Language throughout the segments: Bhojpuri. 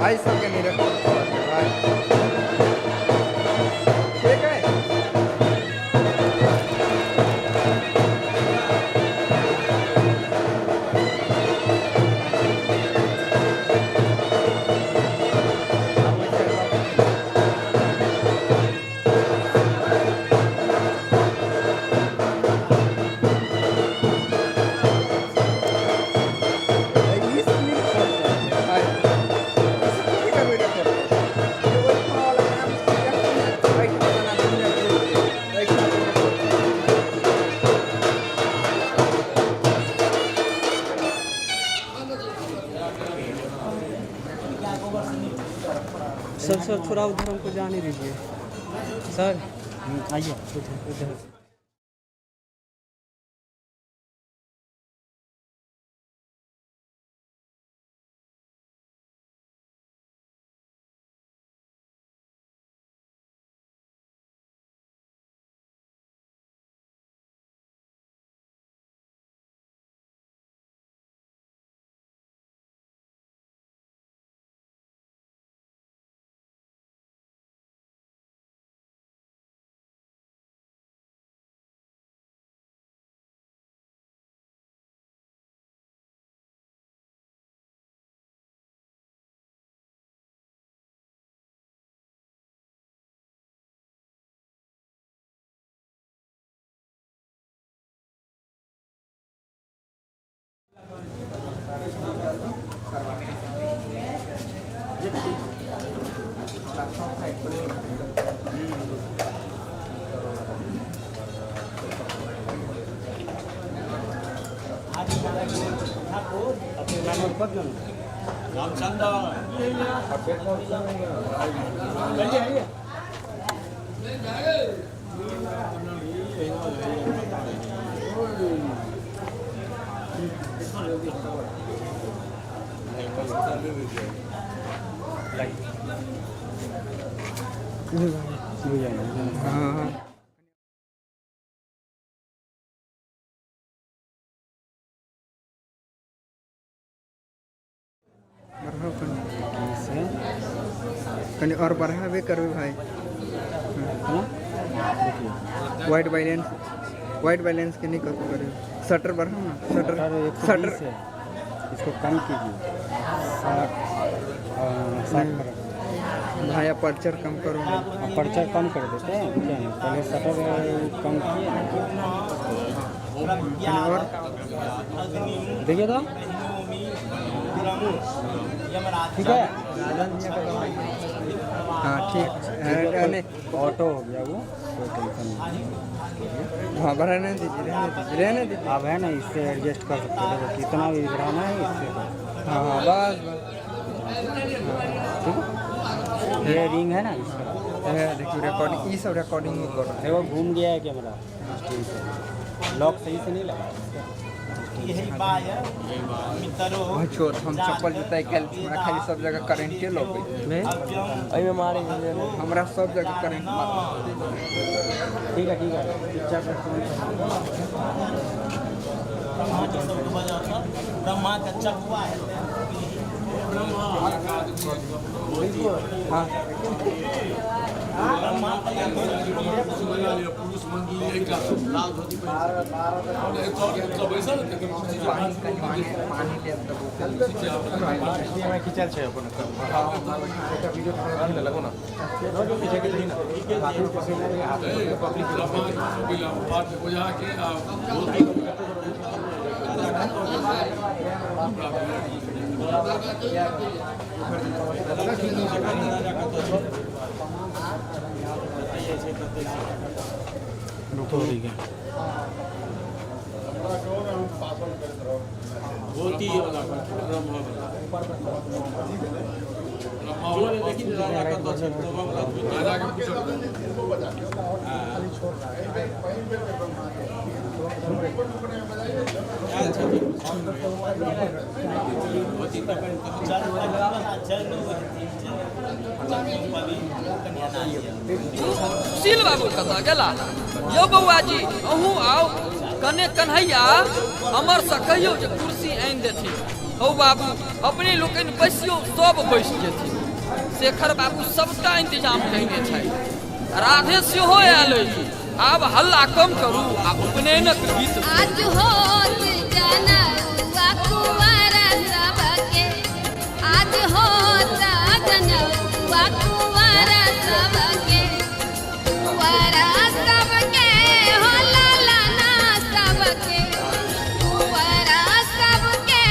भाई सबके नहीं रखो भाई ठीक है। सर थोड़ा उधर हमको जाने दीजिए सर। आइए उधर। हाँ कहीं और बढ़ा भी करो भाई। वाइट बैलेंस के नहीं करो शटर बढ़ाओ ना शटर इसको कम कीजिए 60 भाई अपर्चर कम करो। अपर्चर कम कर देते हैं क्या? पहले शटर कम किए और देखिए तो ठीक है। हाँ ठीक है, नहीं ऑटो हो गया वो, कोई टेंशन नहीं। हाँ रहने दीजिए, रहने दीजिए। अब है ना, इससे एडजस्ट कर सकते हो, देखो कितना भी बढ़ाना है इससे। हाँ हाँ बस ठीक है, ये रिंग है ना इसका, देखिए रिकॉर्डिंग, ये सब रिकॉर्डिंग में करो। देखो घूम गया है कैमरा स्टील से, लॉक सही से नहीं लगा इसका। हाँ छोड़, हम चप्पल जूता कल खाली सब जगह करेंटे लोगे अभी मारे हमरा सब जगह करेंट मार। ठीक है ठीक है। पिक्चर ब्रह्मा कच्चा हुआ है। हाँ पुरुष मंगी लाल धोती खिंचल छै अपन लगो ना ठीक है। होती है वाला सील बाबू कतऽ गेला यौ बौआ जी, अहूँ आउ कने कन्हैया हमर से कहियो जे कुर्सी आनि देथिन। हौ बाबू अपने लोकनि बैसियो, सब बैस जेथिन। शेखर बाबू सबटा इंतजाम कयने छथि। राधे सेहो आयल अछि। आब हल्ला कम करू आ उपनयनक गीत आज होत जनौआ कुंवर सबके, आज होत जनौआ कुंवर सबके, कुंवर सबके हो ललना सबके, कुंवर सबके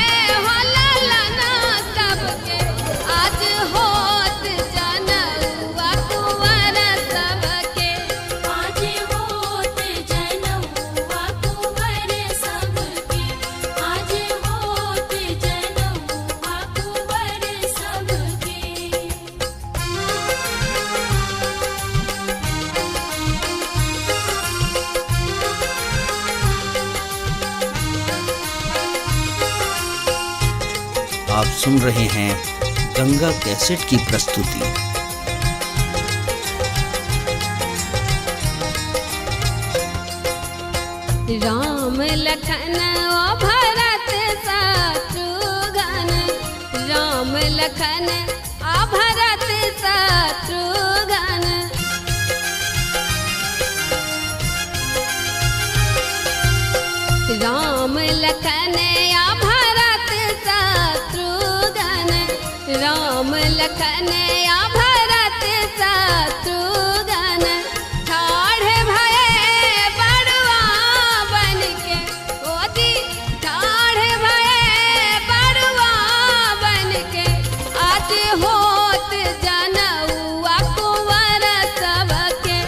हो ललना सबके, आज होत जनौआ कुंवर सबके, आज होत जनौआ कुंवर सबके, आज होत जनौआ कुंवर सबके। आप सुन रहे हैं गंगा कैसेट की प्रस्तुति। राम लखन ओ भरत शत्रुघ्न, राम लखन आ भरत शत्रुघ्न, राम लखन आ भरत शत्रुघ्न, राम लखन आ भरत शत्रुघ्न, ठाढ़ भये बड़ुआ बनके, ओ जी ठाढ़ भये बड़ुआ बनके, आज होत जनौआ कुंवर सबके,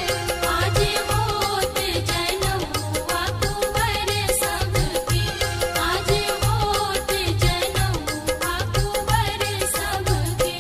आज होत जनौआ कुंवर सबके, आज होत जनौआ कुंवर सबके।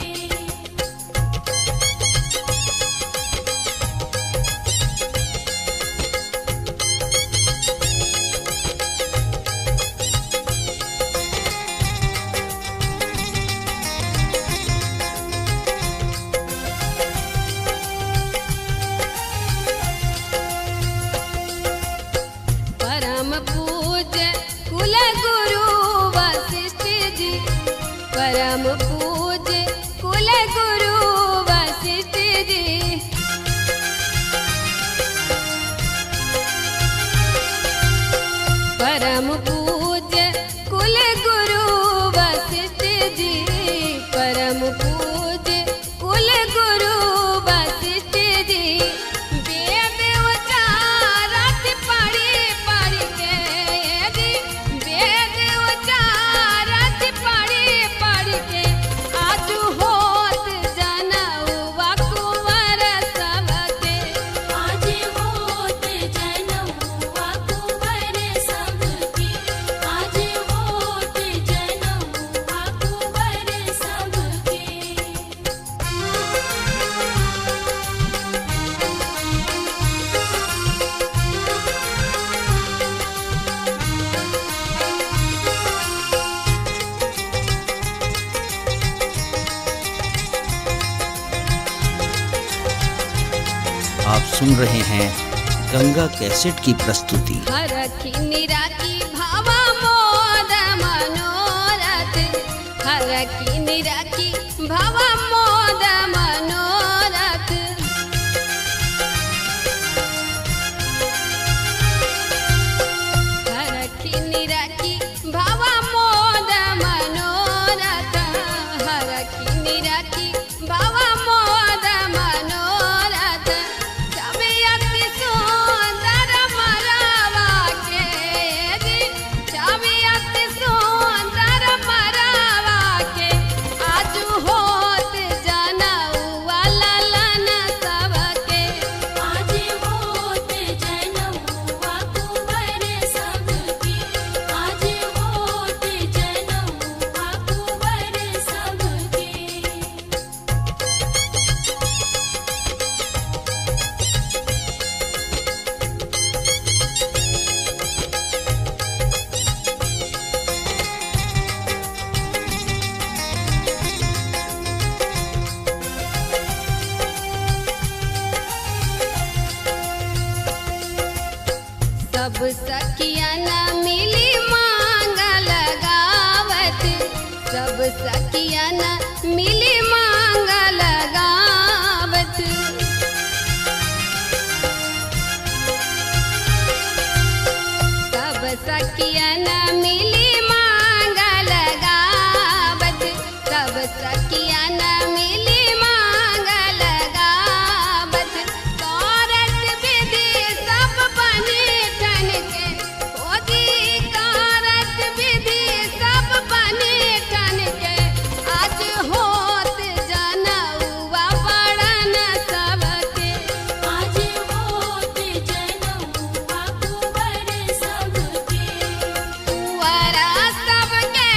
परम पूज्य कुल गुरु वशिष्ठ जी, परम पूज्य कुल गुरु वशिष्ठ जी, परम पूज्य कुल गुरु वशिष्ठ जी, परम पूज्य कुल गुरु वशिष्ठ जी, वेद उचारत पढ़ी पढ़ के, यदि वेद आप सुन रहे हैं गंगा कैसेट की प्रस्तुति। हरखी निराकी भावा मोद मनोरथ, हरखी निराकी भावा मोद मनोरथ। हरखी निराकी भावा मोद मनोरथ, हरखी निराकी भावा मोद मनोरथ। छवि अति सुंदर मरावा के जी, छवि अति सुंदर मरावा के। आज होत जनउआ ललन सबके, आज होत जनउआ कुंवर सबके, आज होत जनउआ कुंवर सबके। सब सखिया न मिली मांगल गावत, सब सखिया न मिली मांगल गावत। सब सखिया न मिली मांगल गावत, सब सखिया न मिली मांगल गावत। कारत विधि सब बनी ठन के, खोजी कारत विधि सब बनी ठन के। आज होत जनउआ बड़न सबके, आज होत जनउआ कुंवर सबके। कुंवरा सबके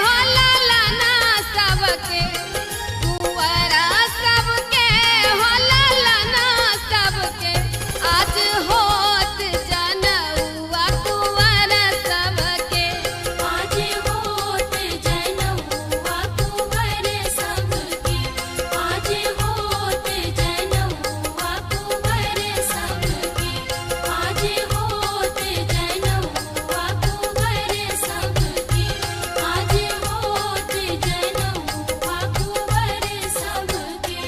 हो ललना सबके, कुंवरा सबके हो ललना सबके। आज होत जनउआ कुंवर सबके, आज होत जनउआ कुंवर सबके, आज होत जनउआ कुंवर सबके, आज होत जनउआ कुंवर सबके, आज होत जनउआ कुंवर सबके।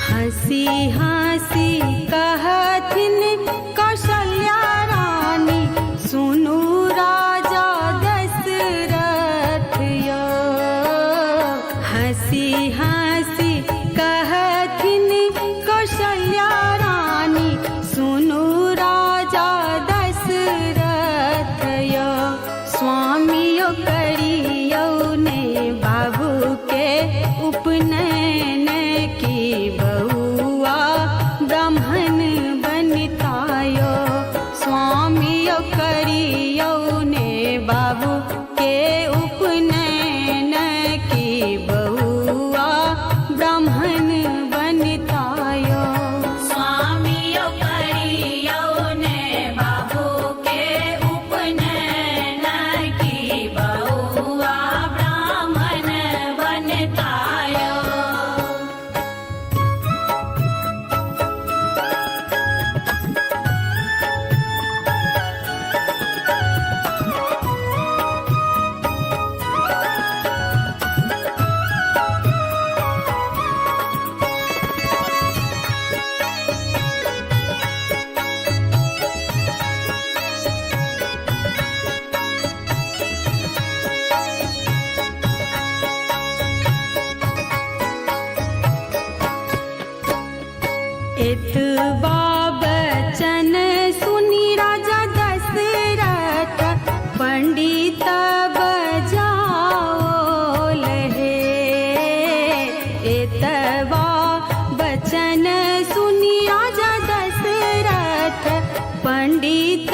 हंसी हंसी कहथिन कौशल्या रानी, सुनु राजा दशरथ यो। हंसी हंसी कहथिन कौशल्या रानी, सुनु राजा दशरथ यो। स्वामियो करियो ने बाबू के उपनयन की बहुआ ब्राह्मण बनतायो। स्वामियो करियो ने बाबू के उपनयन की बहुआ ब्राह्मण बनतायो। स्वामियो करियो ने बाबू के उपनयन की बहुआ ब्राह्मण बनतायो। एतबा बचन सुनी राजा दशरथ, पंडित बजाओ लहे। एतबा बचन सुनी राजा दशरथ, पंडित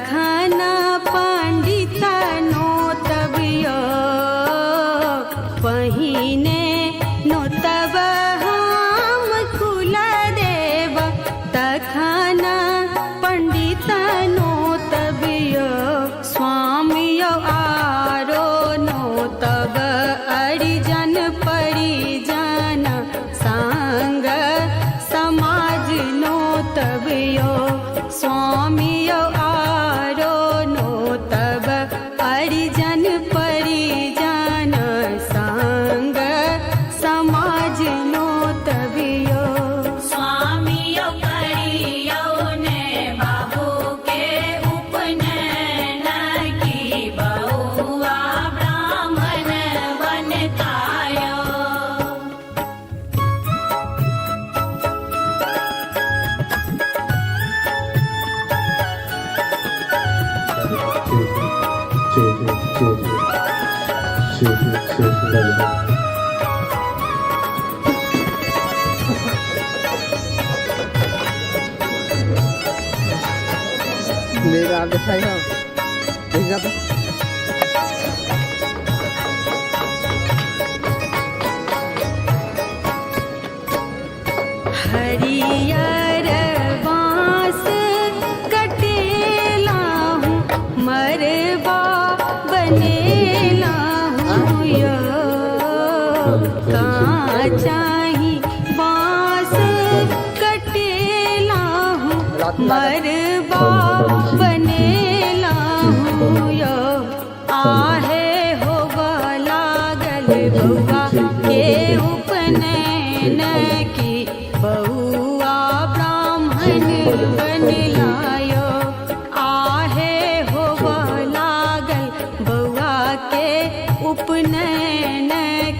तखन पंडित नो तबियो पहिने नो तब हम कुल देव तखन पंडित नो तबियो स्वामियो आरो नो तब अरिजन परिजन संग समाज नो तबियो स्वामियो आरो नो तब अरिजन परिजन संग समाज नो तबियो स्वामियो करियो ने बाबू के उपनयन की बहुआ ब्राह्मण बनतायो मेरा आप दिखाई हो देखना तो हरियर बाँस कटेला हूँ मरबा बनेला हूँ यो काचाही बाँस कटेला हूँ मरबा बनेला हूँ यो आहे होबा लागल बउआ के उपनयन की बहुआ ब्राह्मण बनलायो आहे होबा लागल बउआ के उपनयन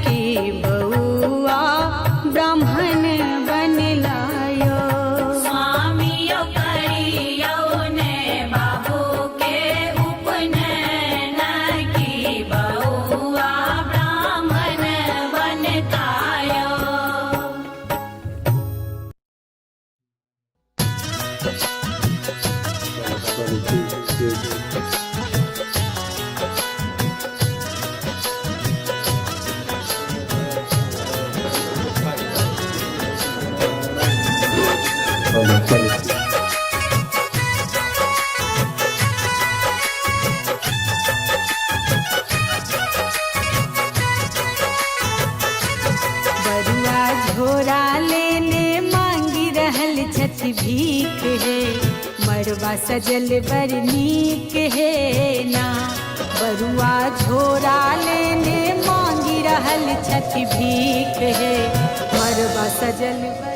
की बहुआ ब्राह्मण बनलायो स्वामियो करियो ने बाबू के उपनयन की बहुआ ब्राह्मण बनतायो बरुआ झोरा लेने मांगी रहल छथि भीख है मरबा सजल बड़ नीक है ना बरुआ झोरा लेने मांगी रहल छथि भीख है मरबा सजल बड़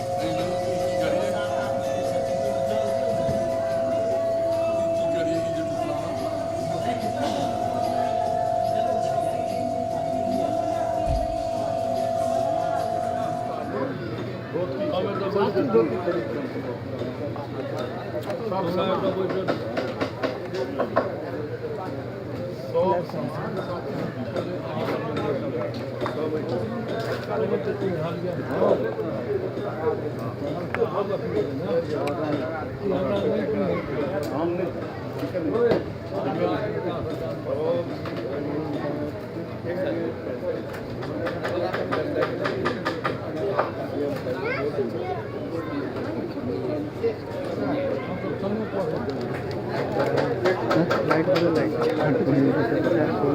लाइट वाला लाइट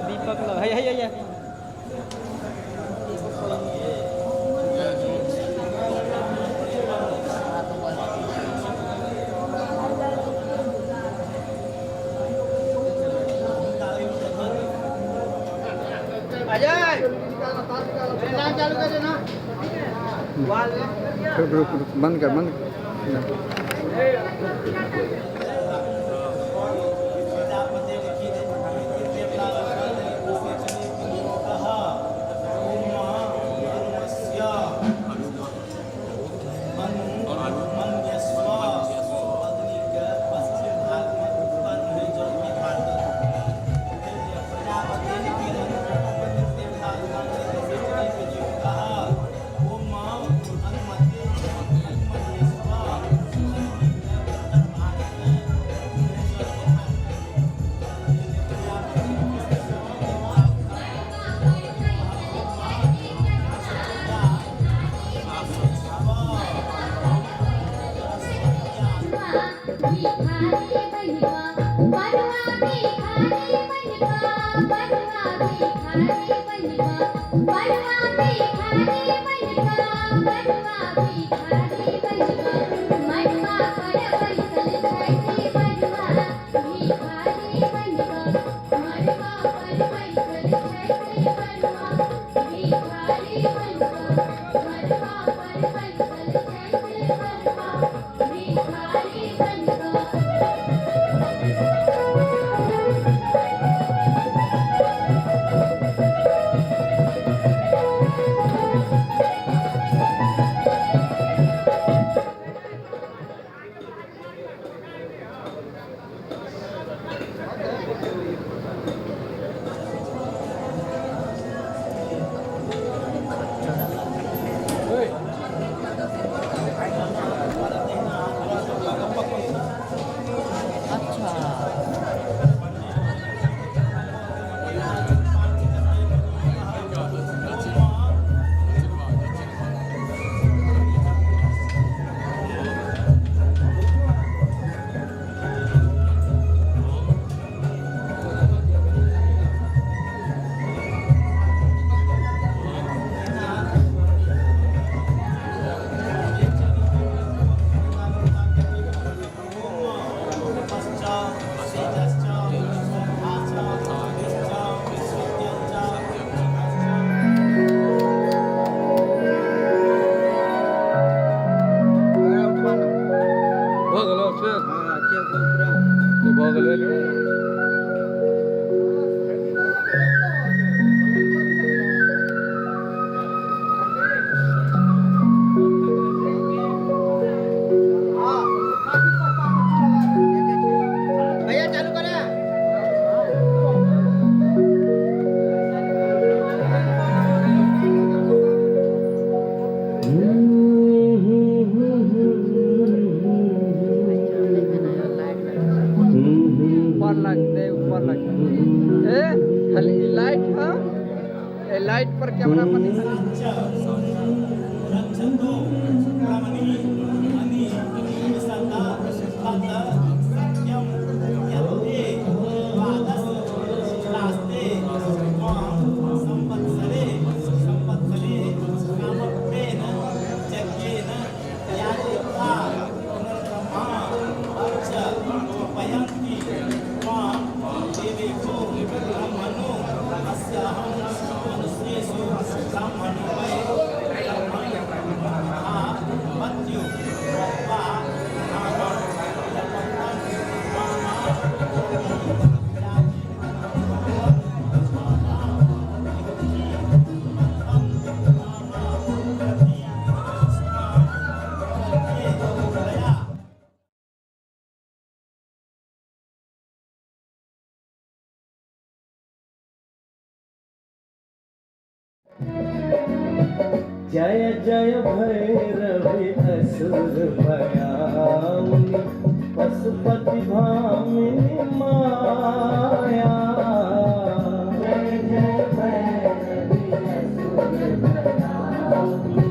दीपक है रुक बंद कर लाइट पर कैमरा पर जय जय भैरवी असुर भयाउनि पशुपति भामिनी माया। जय जय भैरवी असुर भयाउनि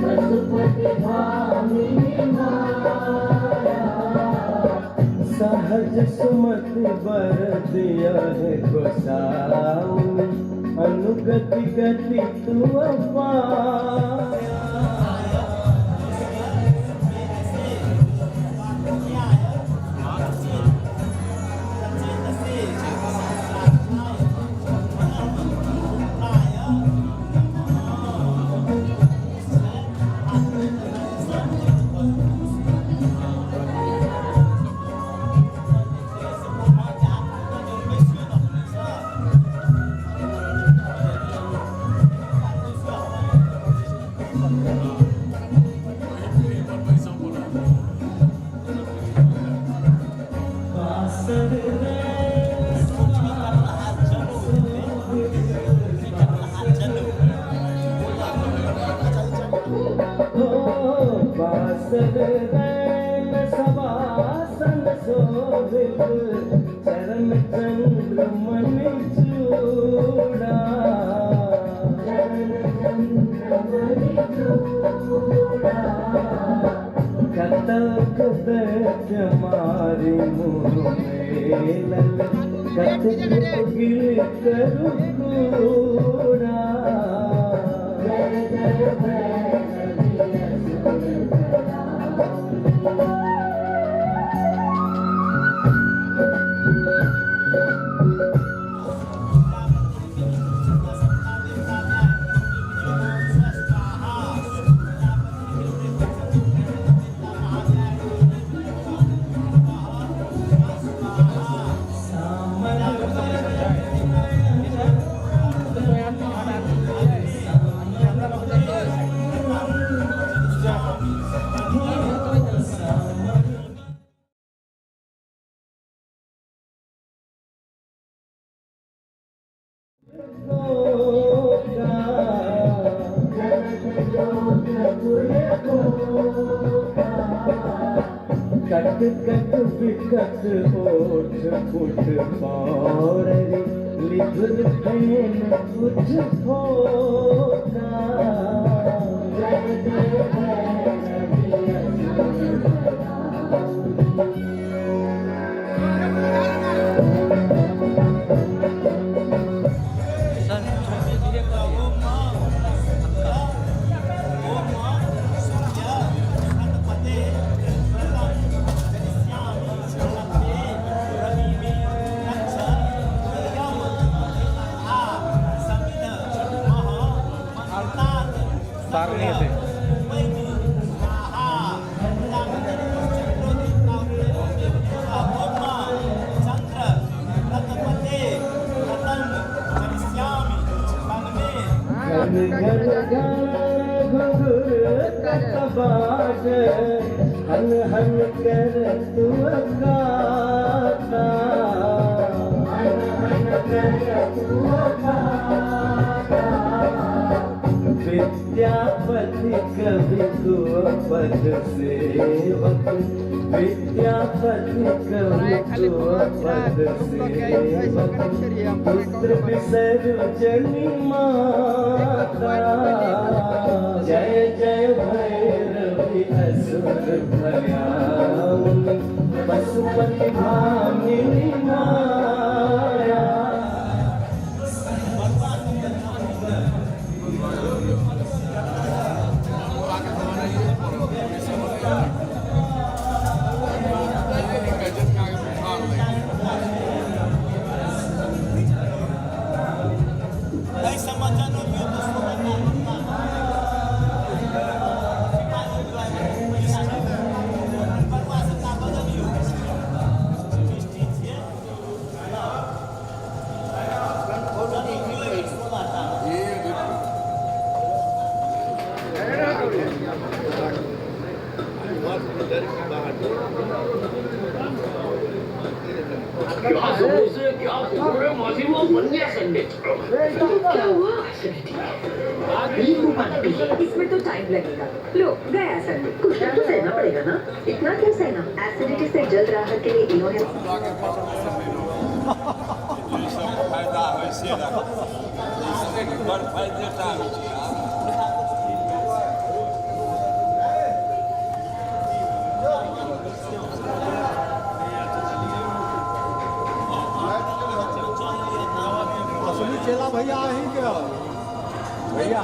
पशुपति भामिनी माया। सहज सुमति बर दिया है गोसाउनि अनुगति गति तू पाया। बासर रैन सवासन शोभित चरण चंद्र मणि चूड़ा कतक दैत्य मारी मुँह मेलन कतक गिर करु कूड़ा कट कट बिकट ओठ फुट पौरी लिखुर फैन कुछ फोका हन हन कर तू गाता विद्यापति कवि तू पद सेवक विद्यापति कवि तू पद सेवक पुत्र विसर्जनी माता जय जय भैरवी असुर भयाउनि पशुपति भामिनी माया इसमें तो टाइम लगेगा। लो गया संडे। कुछ तो सहना पड़ेगा ना? इतना क्या सहना? एसिडिटी से जल्द राहत के लिए इन्होंने चला भैया ही क्या भैया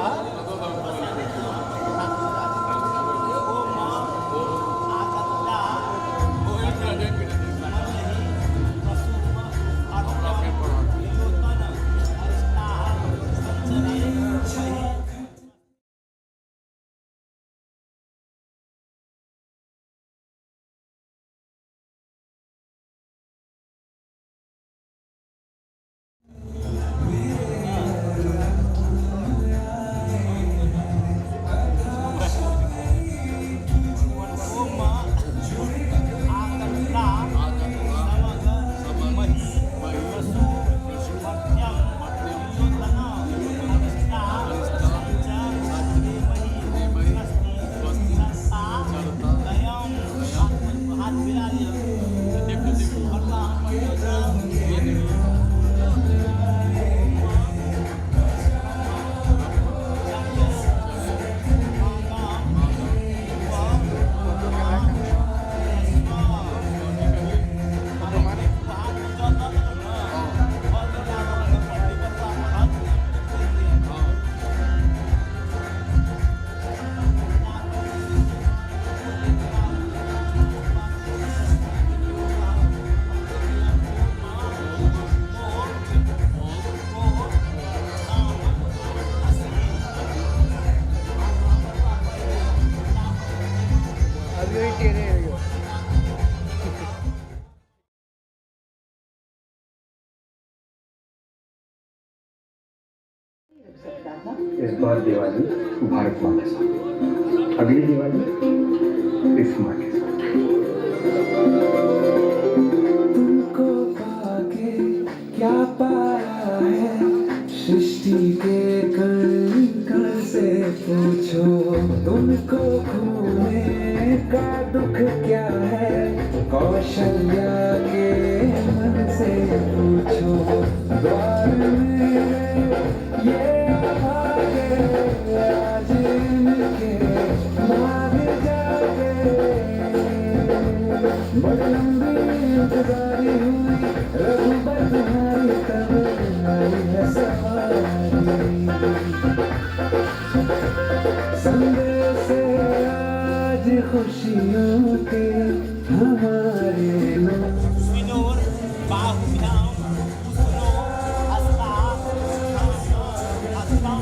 सकता था। इस बार दिवाली भारत माँ के साथ, अगली दिवाली इस माँ के साथ। तुमको पाके क्या पाया है, सृष्टि के कण कण से पूछो। तुमको खोने का दुख क्या है, कौशल्या के मन से पूछो। द्वार में ये भागे आज इनके मार जाके, बड़ी लंबी इंतजारी हुई रघुबर तुम्हारी, तब आई है सवारी। संदेश आज खुशियों के हमारे विनोर बाहुभ्याम उसनो हस्ता हस्ता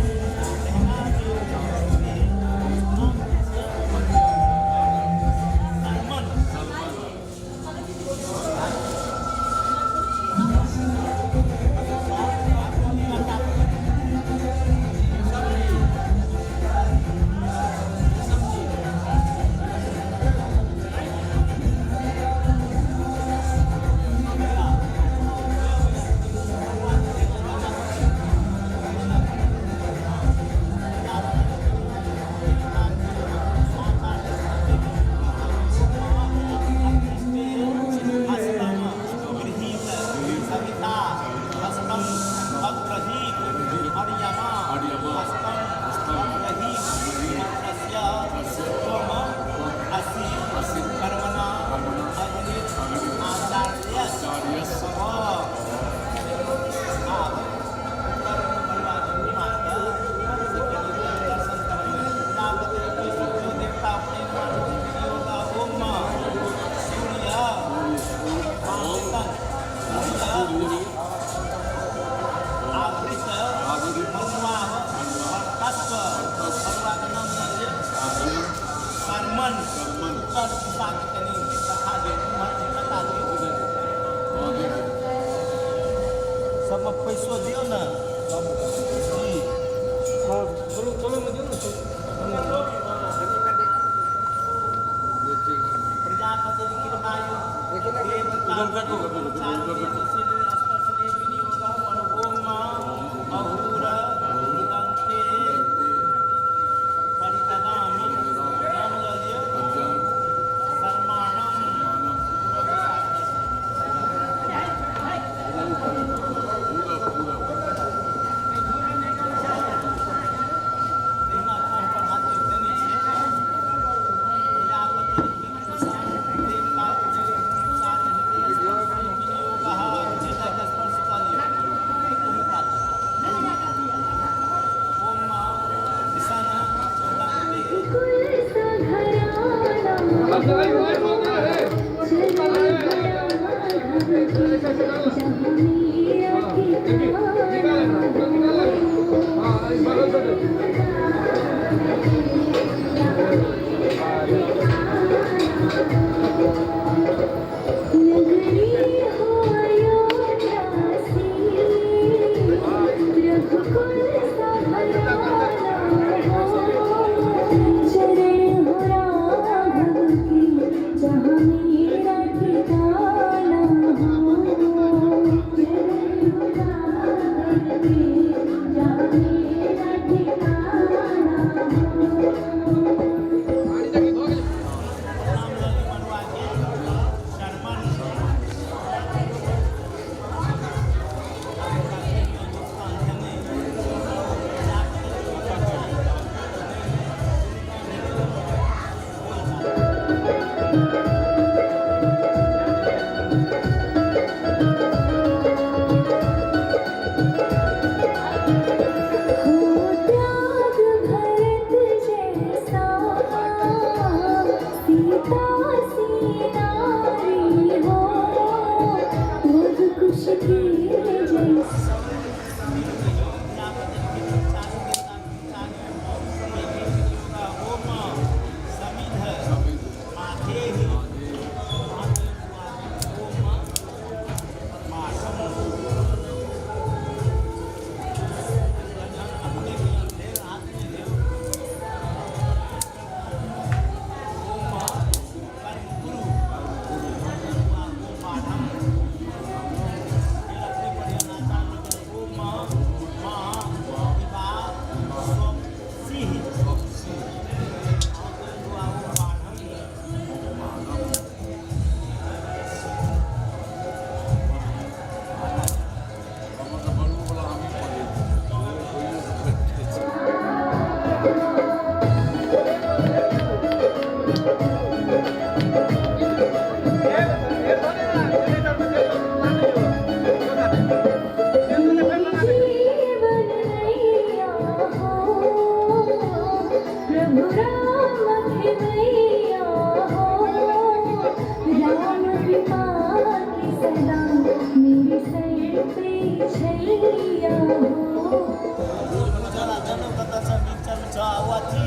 सब पैसो दियो ना जी हाँ चलो चलो मुझे प्रजापति कृपायु प्रभु राम मैया हो, राम कृपा की सदा मेरे सर पे छैया हो। जरा जनकताचा मिरच्या आवाजी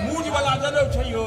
मूज वाला जनो छै यो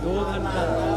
2 घंटा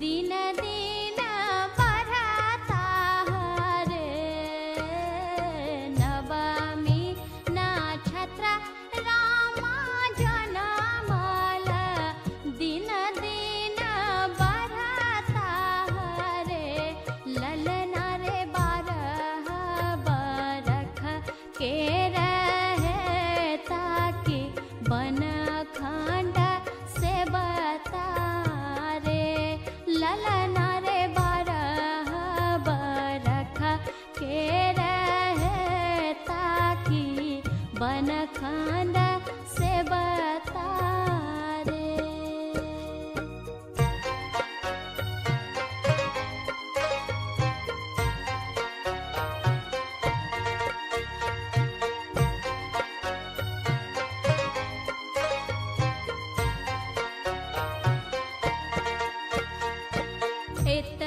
दिन दिन बढ़ता हरे नवमी नक्षत्र रामा जनमल दिन दिन बढ़ता हरे ललना रे बारह बरख के रहे ताकि बन खंड से बता रे ललना रे बारह बरख के रहे ताकि बन खंड से बता रे। इत